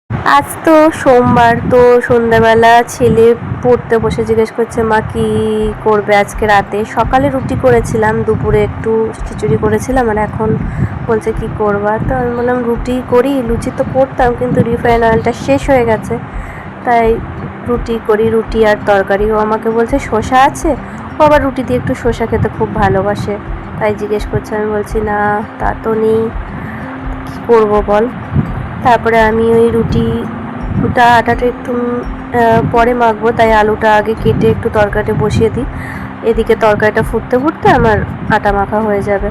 আজ তো সোমবার, তো সন্ধ্যাবেলা ছেলে পড়তে বসে জিজ্ঞেস করছে মা কি করবে আজকে রাতে। সকালে রুটি করেছিলাম, দুপুরে একটু খিচুড়ি করেছিলাম, আর এখন বলছে কি করবা। তো আমি বললাম রুটি করি, লুচি তো করতাম কিন্তু রিফাইন অয়েলটা শেষ হয়ে গেছে, তাই রুটি করি, রুটি আর তরকারি। ও আমাকে বলছে শসা আছে, ও আবার রুটি দিয়ে একটু শসা খেতে খুব ভালোবাসে, তাই জিজ্ঞেস করছে। আমি বলছি না তা তো নেই, কী করবো বল। তারপরে আমি ওই রুটিটা আটাটা একটু পরে মাখবো, তাই আলুটা আগে কেটে একটু তরকারিটা বসিয়ে দিই। এদিকে তরকারিটা ফুটতে ফুটতে আমার আটা মাখা হয়ে যাবে।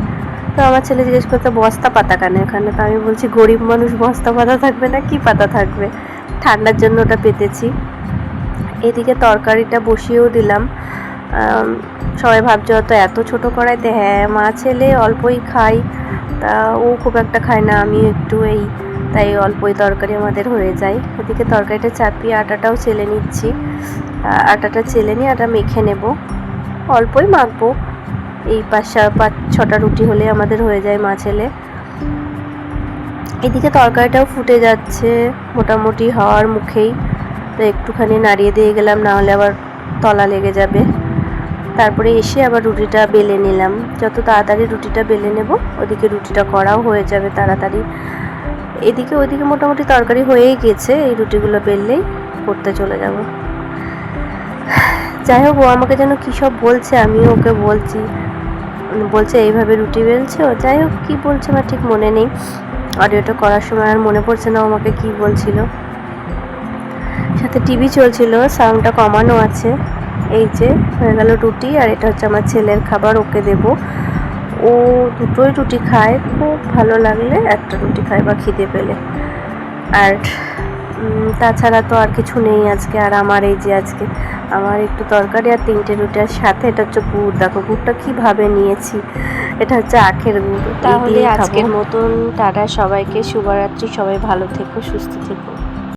তো আমার ছেলে জিজ্ঞেস করতে বস্তা পাতা কেন এখানে, তো আমি বলছি গরিব মানুষ বস্তা পাতা থাকবে না, কি পাতা থাকবে, ঠান্ডার জন্য ওটা পেতেছি। এদিকে তরকারিটা বসিয়েও দিলাম। সবাই ভাবছে হয়তো এত ছোটো কড়াইতে, হ্যাঁ মা ছেলে অল্পই খাই, তা ও খুব একটা খায় না, আমি একটু তাই অল্পই তরকারি আমাদের হয়ে যায়। এদিকে তরকারিটা চাপিয়ে আটাটাও চেলে নিচ্ছি। আটাটা চেলে নিয়ে আটা মেখে নেব, অল্পই মাখবো। এই 5-6টা রুটি হলে আমাদের হয়ে যায় মা ছেলে। এদিকে তরকারিটাও ফুটে যাচ্ছে, মোটামুটি হওয়ার মুখেই, তো একটুখানি নাড়িয়ে দিয়ে গেলাম, না হলে আবার তলা লেগে যাবে। তারপরে এসে আবার রুটিটা বেলে নিলাম, যত তাড়াতাড়ি রুটিটা বেলে নেব ওদিকে রুটিটা করাও হয়ে যাবে তাড়াতাড়ি। এদিকে ওইদিকে মোটামুটি তরকারি হয়েই গেছে, এই রুটিগুলো বেললেই করতে চলে যাব। যাই হোক, ও আমাকে যেন কী সব বলছে, আমিও ওকে বলছি, বলছে এইভাবে রুটি বেলছো। যাই হোক কী বলছে আমার ঠিক মনে নেই, অডিওটা করার সময় আর মনে পড়ছে না আমাকে কী বলছিল। সাথে টিভি চলছিল, সাউন্ডটা কমানো আছে। এই যে হয়ে গেল রুটি, আর এটা হচ্ছে আমার ছেলের খাবার, ওকে দেব। ও দুটোই রুটি খায়, খুব ভালো লাগলে একটা রুটি খায় বা খিদে পেলে, আর তাছাড়া তো আর কিছু নেই আজকে। আর আমার এই যে আজকে আমার একটু তরকারি আর 3টে রুটি, আর সাথে এটা হচ্ছে গুড়। দেখো গুড়টা কীভাবে নিয়েছি, এটা হচ্ছে আখের গুড়। তাহলে আজকের মতন টাটা সবাইকে, শুভরাত্রি, সবাই ভালো থেকো, সুস্থ থেকো।